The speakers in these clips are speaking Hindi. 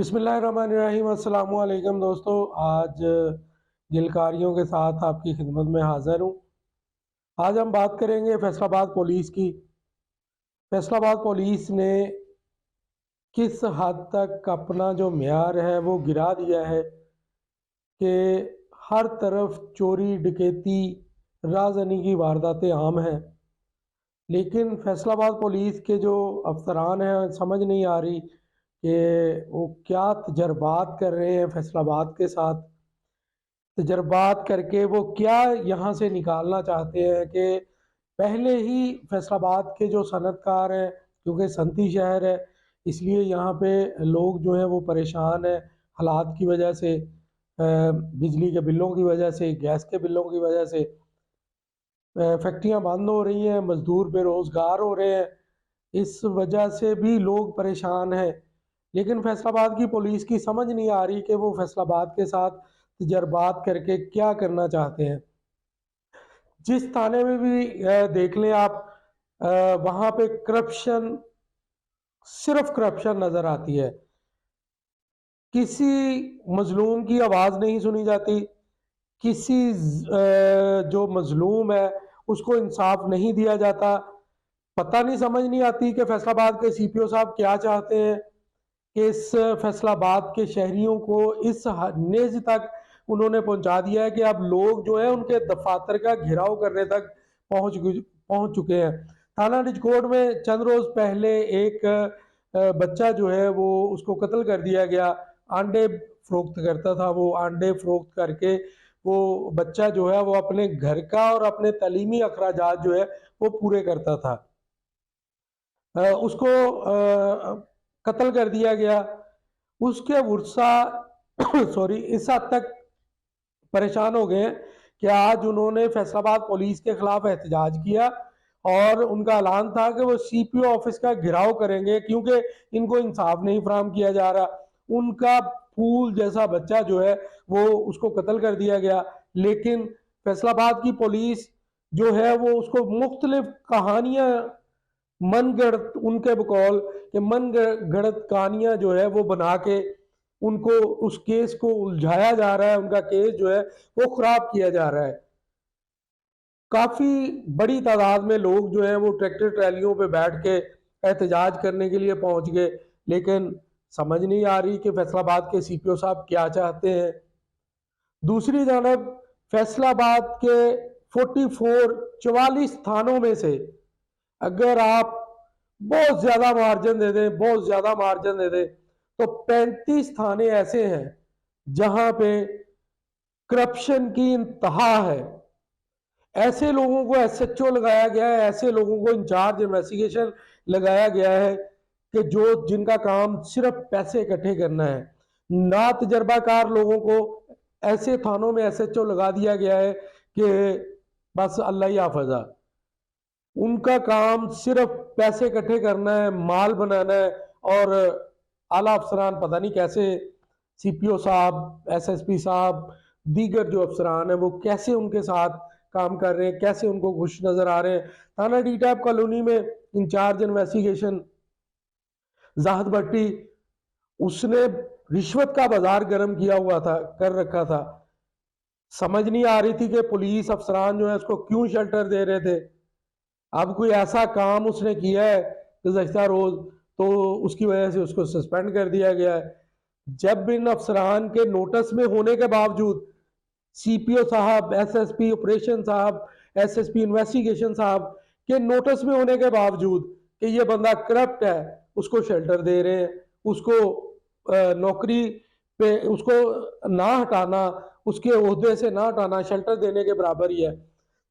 बिस्मिल्लाहिर्रहमानिर्रहीम। अस्सलामु अलैकुम दोस्तों। आज गिलकारियों के साथ आपकी खिदमत में हाज़िर हूँ। आज हम बात करेंगे फैसलाबाद पुलिस की। फैसलाबाद पुलिस ने किस हद तक अपना जो मेयार है वो गिरा दिया है कि हर तरफ चोरी डकैती राजनी की वारदातें आम हैं। लेकिन फैसलाबाद पुलिस के जो अफसरान हैं समझ नहीं आ रही कि वो क्या तजर्बात कर रहे हैं फैसलाबाद के साथ। तजर्बात करके वो क्या यहाँ से निकालना चाहते हैं कि पहले ही फैसलाबाद के जो सनतकार हैं, क्योंकि सनती शहर है, इसलिए यहाँ पे लोग जो हैं वो परेशान हैं हालात की वजह से, बिजली के बिलों की वजह से, गैस के बिलों की वजह से। फैक्ट्रियाँ बंद हो रही हैं, मज़दूर बेरोज़गार हो रहे हैं, इस वजह से भी लोग परेशान हैं। लेकिन फैसलाबाद की पुलिस की समझ नहीं आ रही कि वो फैसलाबाद के साथ तजर्बात करके क्या करना चाहते हैं। जिस थाने में भी देख लें आप, वहाँ पे करप्शन, सिर्फ करप्शन नज़र आती है। किसी मजलूम की आवाज़ नहीं सुनी जाती, किसी जो मजलूम है उसको इंसाफ नहीं दिया जाता। पता नहीं, समझ नहीं आती कि फैसलाबाद के सीपीओ साहब क्या चाहते हैं कि इस फैसलाबाद के शहरियों को इस नेज तक उन्होंने पहुंचा दिया है कि अब लोग जो है उनके दफातर का घेराव करने तक पहुंच चुके हैं। थाना रिजकोट में चंद रोज पहले एक बच्चा जो है वो उसको कत्ल कर दिया गया। अंडे फरोख्त करता था, वो अंडे फरोख्त करके वो बच्चा जो है वो अपने घर का और अपने तालीमी अखराजात जो है वो पूरे करता था। उसको कत्ल कर दिया गया। उसके वर्सा सॉरी इस हद तक परेशान हो गए हैं कि आज उन्होंने फैसलाबाद पुलिस के खिलाफ एहतजाज किया और उनका ऐलान था कि वो सीपीओ ऑफिस का घेराव करेंगे, क्योंकि इनको इंसाफ नहीं फराहम किया जा रहा। उनका फूल जैसा बच्चा जो है वो उसको कत्ल कर दिया गया। लेकिन फैसलाबाद की पुलिस जो है वो उसको मुख्तलिफ कहानियां, मन गढ़ंत, उनके बकौल कि मन गढ़ंत कहानियां जो है वो बना के उनको उस केस को उलझाया जा रहा है, उनका केस जो है वो खराब किया जा रहा है। काफी बड़ी तादाद में लोग जो है वो ट्रैक्टर ट्रैलियों पे बैठ के एहतजाज करने के लिए पहुंच गए। लेकिन समझ नहीं आ रही कि फैसलाबाद के सीपीओ साहब क्या चाहते हैं। दूसरी जानब फैसलाबाद के 44 थानों में से अगर आप बहुत ज्यादा मार्जिन दे दें, बहुत ज्यादा मार्जिन दे दें, तो 35 थाने ऐसे हैं जहां पे करप्शन की इंतहा है। ऐसे लोगों को एसएचओ लगाया गया है, ऐसे लोगों को इंचार्ज इन्वेस्टिगेशन लगाया गया है कि जो जिनका काम सिर्फ पैसे इकट्ठे करना है। ना तजर्बाकार लोगों को ऐसे थानों में एसएचओ लगा दिया गया है कि बस अल्लाह ही हाफिज़ा। उनका काम सिर्फ पैसे इकट्ठे करना है, माल बनाना है। और आला अफसरान पता नहीं कैसे, सीपीओ साहब, एसएसपी साहब, दीगर जो अफसरान हैं वो कैसे उनके साथ काम कर रहे हैं, कैसे उनको खुश नजर आ रहे हैं। थाना डी टैप कॉलोनी में इंचार्ज इन्वेस्टिगेशन जाहिद भट्टी, उसने रिश्वत का बाजार गर्म किया हुआ था, कर रखा था। समझ नहीं आ रही थी कि पुलिस अफसरान जो है उसको क्यों शेल्टर दे रहे थे। अब कोई ऐसा काम उसने किया है गुज़श्ता रोज, तो उसकी वजह से उसको सस्पेंड कर दिया गया है। जब इन अफसरान के नोटिस में होने के बावजूद सीपीओ साहब, एसएसपी ऑपरेशन साहब, एसएसपी इन्वेस्टिगेशन साहब के नोटिस में होने के बावजूद कि ये बंदा करप्ट है, उसको शेल्टर दे रहे हैं। उसको नौकरी पे उसको ना हटाना, उसके ओहदे से ना हटाना शेल्टर देने के बराबर ही है।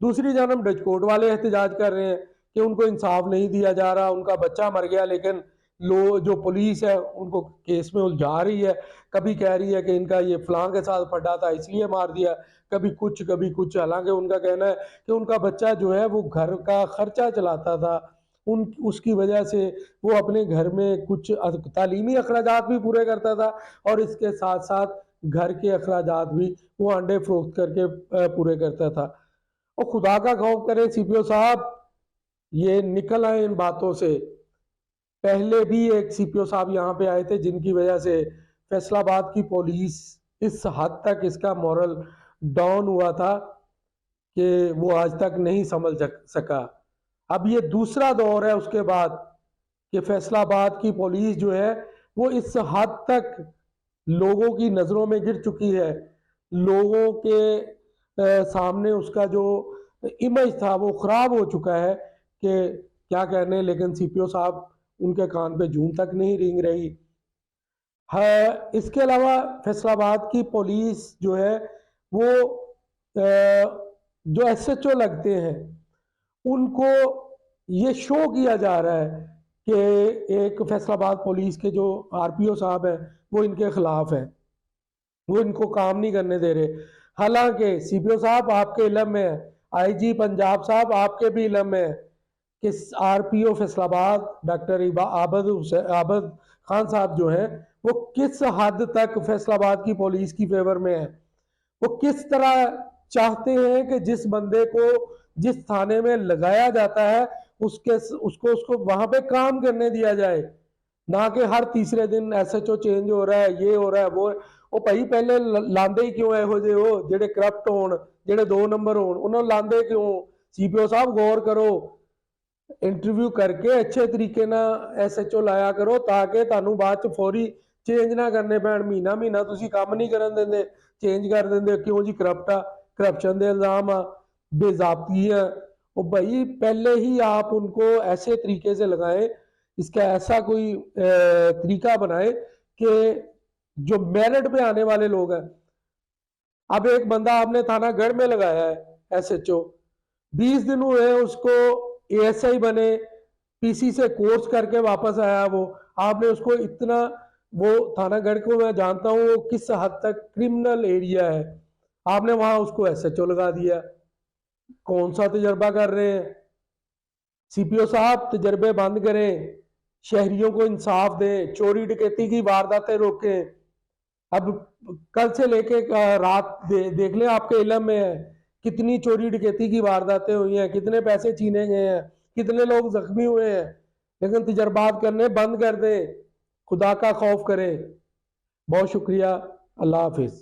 दूसरी जानब डचकोट वाले एहतजाज कर रहे हैं कि उनको इंसाफ नहीं दिया जा रहा, उनका बच्चा मर गया, लेकिन जो पुलिस है उनको केस में उलझा रही है। कभी कह रही है कि इनका ये फलां के साथ फटा था इसलिए मार दिया, कभी कुछ कभी कुछ। हालांकि उनका कहना है कि उनका बच्चा जो है वो घर का खर्चा चलाता था, उन उसकी वजह से वो अपने घर में कुछ तालीमी अखराजात भी पूरे करता था और इसके साथ साथ घर के अखराजात भी वो अंडे फरोख्त करके पूरे करता था। और खुदा का खौफ करें सीपीओ साहब, ये निकल आए इन बातों से। पहले भी एक सीपीओ साहब यहाँ पे आए थे जिनकी वजह से फैसलाबाद की पुलिस इस हद तक इसका मॉरल डाउन हुआ था कि वो आज तक नहीं समझ सका। अब ये दूसरा दौर है उसके बाद कि फैसलाबाद की पुलिस जो है वो इस हद तक लोगों की नज़रों में गिर चुकी है, लोगों के सामने उसका जो इमेज था वो ख़राब हो चुका है कि क्या कहने। लेकिन सीपीओ साहब उनके कान पे जूं तक नहीं रेंग रही है। इसके अलावा फैसलाबाद की पुलिस जो है वो जो एसएचओ लगते हैं उनको ये शो किया जा रहा है कि एक फैसलाबाद पुलिस के जो आरपीओ साहब हैं वो इनके खिलाफ है, वो इनको काम नहीं करने दे रहे। हालांकि सीपीओ साहब आपके इलम में है, आईजी पंजाब साहब आपके भी इलम में है कि आरपीओ फैसलाबाद डॉक्टर आबद खान साहब जो हैं वो किस हद तक फैसलाबाद की पुलिस की फेवर में है। वो किस तरह चाहते हैं कि जिस बंदे को जिस थाने में लगाया जाता है उसको वहां पे काम करने दिया जाए, ना कि हर तीसरे दिन एसएचओ चेंज हो रहा है, ये हो रहा है वो भाई पहले लांदे ही क्यों ਇਹੋ ਜਿਹੇ हो ਜਿਹੜੇ करप्ट होन ਜਿਹੜੇ 2 नंबर होन उन्होंने लांदे क्यों। सीपीओ साहब गौर करो, इंटरव्यू करके अच्छे तरीके ना एसएचओ लाया करो ताकि ਤੁਹਾਨੂੰ ਬਾਅਦ ਚ ਫੌਰੀ ਚੇਂਜ ਨਾ ਕਰਨੇ ਪੈਣ। ਮਹੀਨਾ ਮਹੀਨਾ ਤੁਸੀਂ ਕੰਮ ਨਹੀਂ ਕਰਨ ਦਿੰਦੇ, चेंज कर देंगे क्यों जी, करप्ट आ, करप्शन के इल्जाम आ, बेजाबती है। वो भाई पहले ही आप उनको ऐसे तरीके से लगाएं, इसका ऐसा कोई तरीका बनाए कि जो मेरिट पे आने वाले लोग हैं। अब एक बंदा आपने थाना गढ़ में लगाया है एसएचओ, 20 दिन हुए उसको एएसआई बने, पीसी से कोर्स करके वापस आया वो, आपने उसको इतना, वो थानागढ़ को मैं जानता हूँ वो किस हद तक क्रिमिनल एरिया है, आपने वहां उसको एसएचओ लगा दिया। कौन सा तजर्बा कर रहे हैं सीपीओ साहब? तजर्बे बंद करें, शहरियों को इंसाफ दें, चोरी डकैती की वारदातें रोकें। अब कल से लेके रात देख लें, आपके इलम में है कितनी चोरी डकैती की वारदातें हुई हैं, कितने पैसे छीने गए हैं, कितने लोग जख्मी हुए हैं। लेकिन तजर्बात करने बंद कर दें, खुदा का खौफ करें। बहुत शुक्रिया, अल्लाह हाफिज।